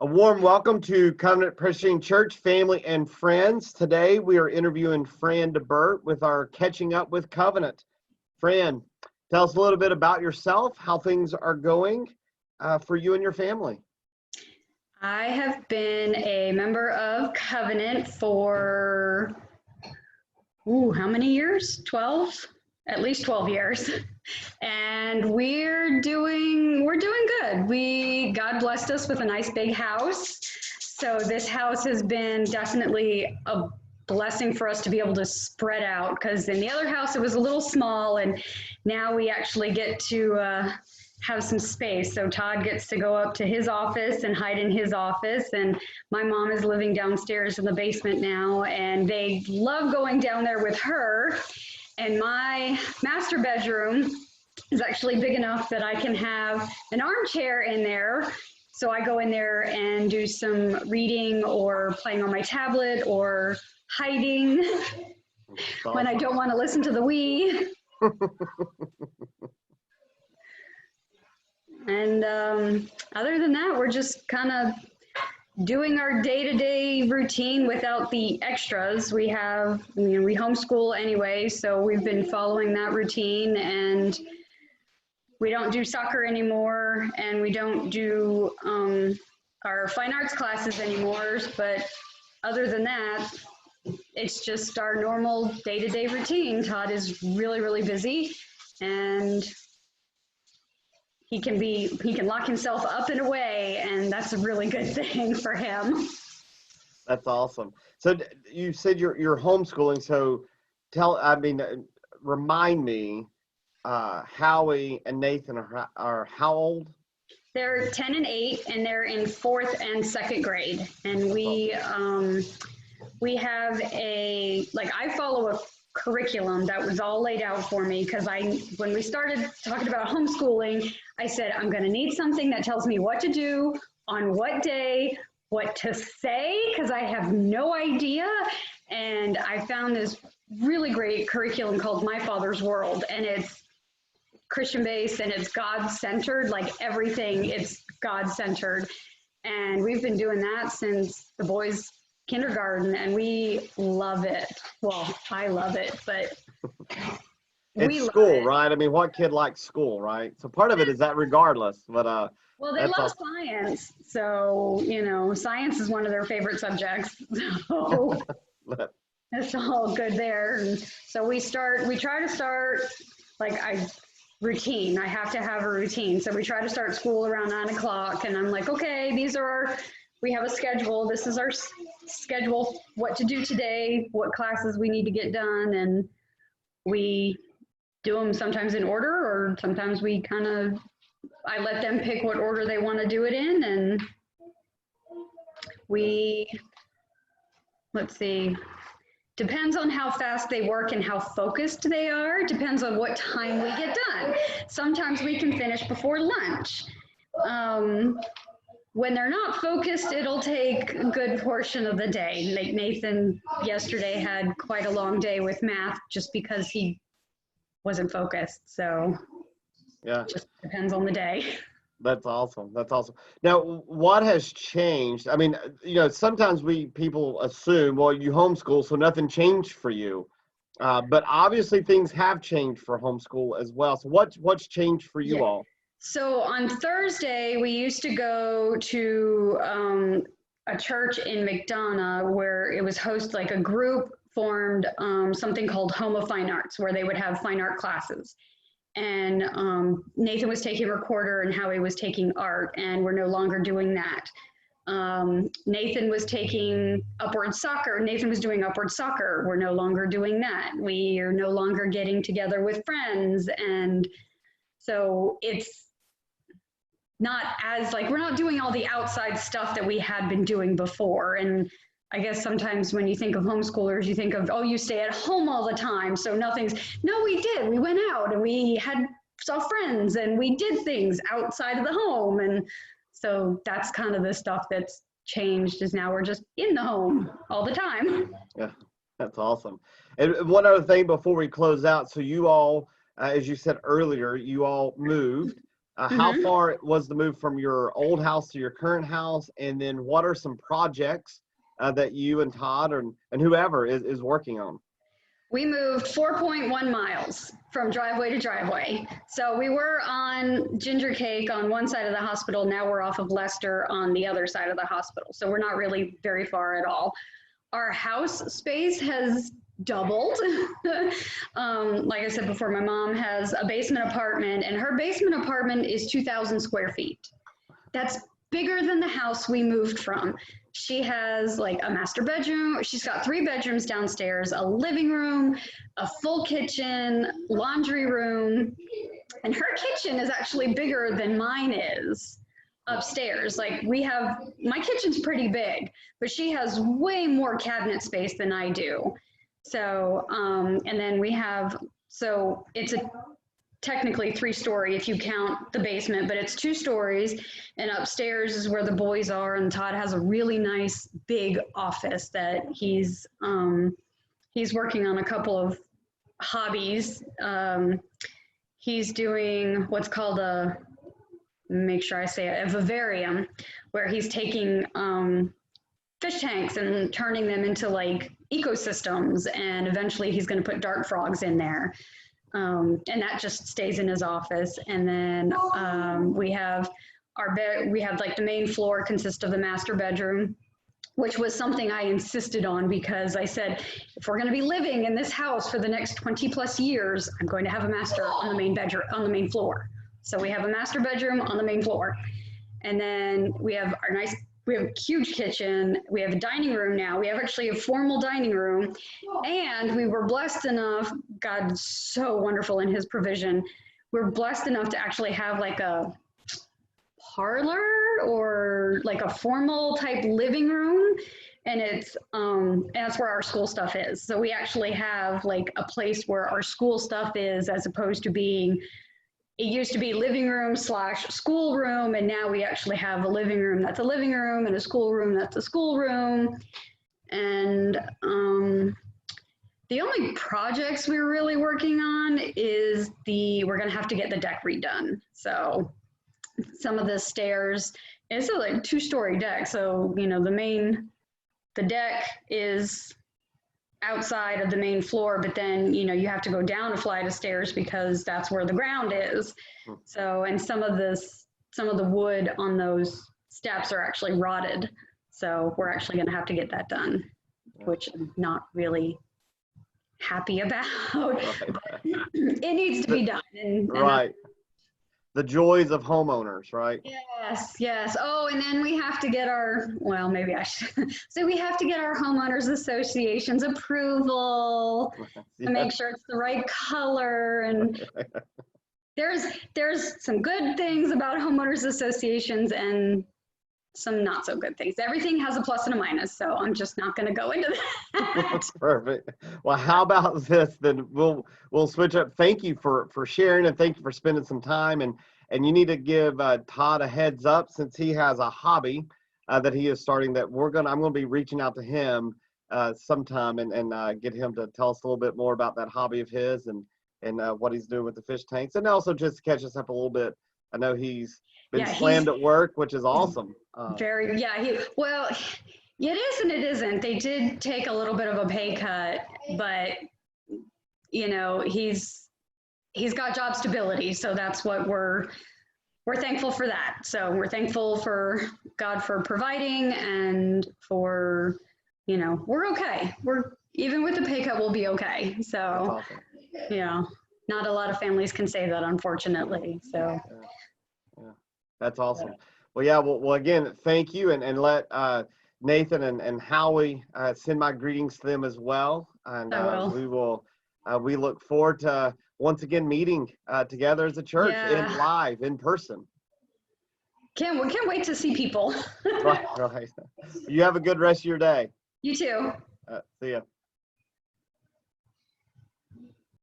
A warm welcome to Covenant Christian Church family and friends. Today we are interviewing Fran DeBert with our Catching Up with Covenant. Fran, tell us a little bit about yourself, how things are going for you and your family. I have been a member of Covenant for, how many years? 12? At least 12 years. And we're doing good. God blessed us with a nice big house. So this house has been definitely a blessing for us to be able to spread out, because in the other house it was a little small, and now we actually get to have some space. So Todd gets to go up to his office and hide in his office, and my mom is living downstairs in the basement now, and they love going down there with her. And my master bedroom is actually big enough that I can have an armchair in there. So I go in there and do some reading or playing on my tablet or hiding when I don't want to listen to the Wii. And other than that, we're just kind of doing our day-to-day routine without the extras. We homeschool anyway, so we've been following that routine, and we don't do soccer anymore, and we don't do our fine arts classes anymore. But other than that, it's just our normal day-to-day routine. Todd is really, really busy, and he can lock himself up and away, and that's a really good thing for him. That's awesome. So you said you're homeschooling. So remind me, Howie and Nathan are how old? They're 10 and 8, and they're in 4th and 2nd grade. And we have I follow a curriculum that was all laid out for me, because when we started talking about homeschooling, I said, I'm going to need something that tells me what to do, on what day, what to say, because I have no idea. And I found this really great curriculum called My Father's World, and it's Christian-based, and it's God-centered, like everything, it's God-centered. And we've been doing that since the boys' kindergarten, and we love it. Well, I love it, but it's school, right? I mean, what kid likes school, right? So part of it is that regardless, but well, they love science, so science is one of their favorite subjects. So it's all good there. And so we try to start routine. I have to have a routine. So we try to start school around 9 o'clock, and I'm like, okay, we have a schedule. This is our schedule, what to do today, what classes we need to get done, and we do them sometimes in order, or sometimes I let them pick what order they want to do it in, and depends on how fast they work and how focused they are, depends on what time we get done. Sometimes we can finish before lunch. When they're not focused, it'll take a good portion of the day. Like Nathan yesterday had quite a long day with math just because he wasn't focused. So yeah, it just depends on the day. That's awesome. Now, what has changed? I mean, sometimes people assume, well, you homeschool, so nothing changed for you. But obviously things have changed for homeschool as well. So what's changed for you all? So on Thursday, we used to go to a church in McDonough where it was a group formed something called Home of Fine Arts, where they would have fine art classes. And Nathan was taking recorder and Howie was taking art, and we're no longer doing that. Nathan was taking upward soccer. Nathan was doing upward soccer. We're no longer doing that. We are no longer getting together with friends. And so it's not as we're not doing all the outside stuff that we had been doing before. And I guess sometimes when you think of homeschoolers, you think of, oh, you stay at home all the time, so no, we did. We went out and we saw friends and we did things outside of the home. And so that's kind of the stuff that's changed, is now we're just in the home all the time. Yeah, that's awesome. And one other thing before we close out, so you all, as you said earlier, you all moved. How Mhm. far was the move from your old house to your current house? And then what are some projects that you and Todd and whoever is working on? We moved 4.1 miles from driveway to driveway. So we were on Ginger Cake on one side of the hospital. Now we're off of Leicester on the other side of the hospital. So we're not really very far at all. Our house space has doubled. Like I said before, my mom has a basement apartment, and her basement apartment is 2,000 square feet. That's bigger than the house we moved from. She has like a master bedroom. She's got 3 bedrooms downstairs, a living room, a full kitchen, laundry room. And her kitchen is actually bigger than mine is upstairs. Like my kitchen's pretty big, but she has way more cabinet space than I do. So, and then so it's technically 3-story if you count the basement, but it's 2 stories, and upstairs is where the boys are, and Todd has a really nice big office that he's working on a couple of hobbies. He's doing what's called make sure I say it, a vivarium, where he's taking fish tanks and turning them into like ecosystems, and eventually he's going to put dart frogs in there. And that just stays in his office. And then we have like the main floor consists of the master bedroom, which was something I insisted on because I said, if we're going to be living in this house for the next 20 plus years, I'm going to have a master on the main bedroom, on the main floor. So we have a master bedroom on the main floor. And then we have we have a huge kitchen. We have a dining room now. We have actually a formal dining room. And we were blessed enough, God's so wonderful in his provision. We're blessed enough to actually have like a parlor or like a formal type living room. And that's where our school stuff is. So we actually have like a place where our school stuff is, as opposed to it used to be living room / school room, and now we actually have a living room that's a living room and a school room that's a school room. And the only projects we're really working on is we're gonna have to get the deck redone. So some of the stairs, it's a like 2-story deck. So, the deck is outside of the main floor, but then you have to go down a flight of stairs because that's where the ground is. So, and some of the wood on those steps are actually rotted, so we're actually going to have to get that done, which I'm not really happy about. But it needs to be done. And right. The joys of homeowners, right? Yes. Oh, and then we have to get maybe I should. So we have to get our homeowners association's approval to make sure it's the right color. And there's some good things about homeowners associations and some not so good things. Everything has a plus and a minus, so I'm just not going to go into that. That's perfect. Well, how about this? Then we'll switch up. Thank you for sharing, and thank you for spending some time. And you need to give Todd a heads up, since he has a hobby that he is starting. That I'm gonna be reaching out to him sometime and get him to tell us a little bit more about that hobby of his and what he's doing with the fish tanks, and also just catch us up a little bit. I know he's been slammed at work, which is awesome. It is and it isn't. They did take a little bit of a pay cut, but he's got job stability, so that's what we're thankful for that. So we're thankful for God for providing, and for we're okay. We're even with the pay cut, we'll be okay. So awesome. Not a lot of families can say that, unfortunately. So yeah. That's awesome. Well, again, thank you, and let Nathan and Howie send my greetings to them as well. And we look forward to once again meeting together as a church live in person. Can't wait to see people. Right. You have a good rest of your day. You too. See ya.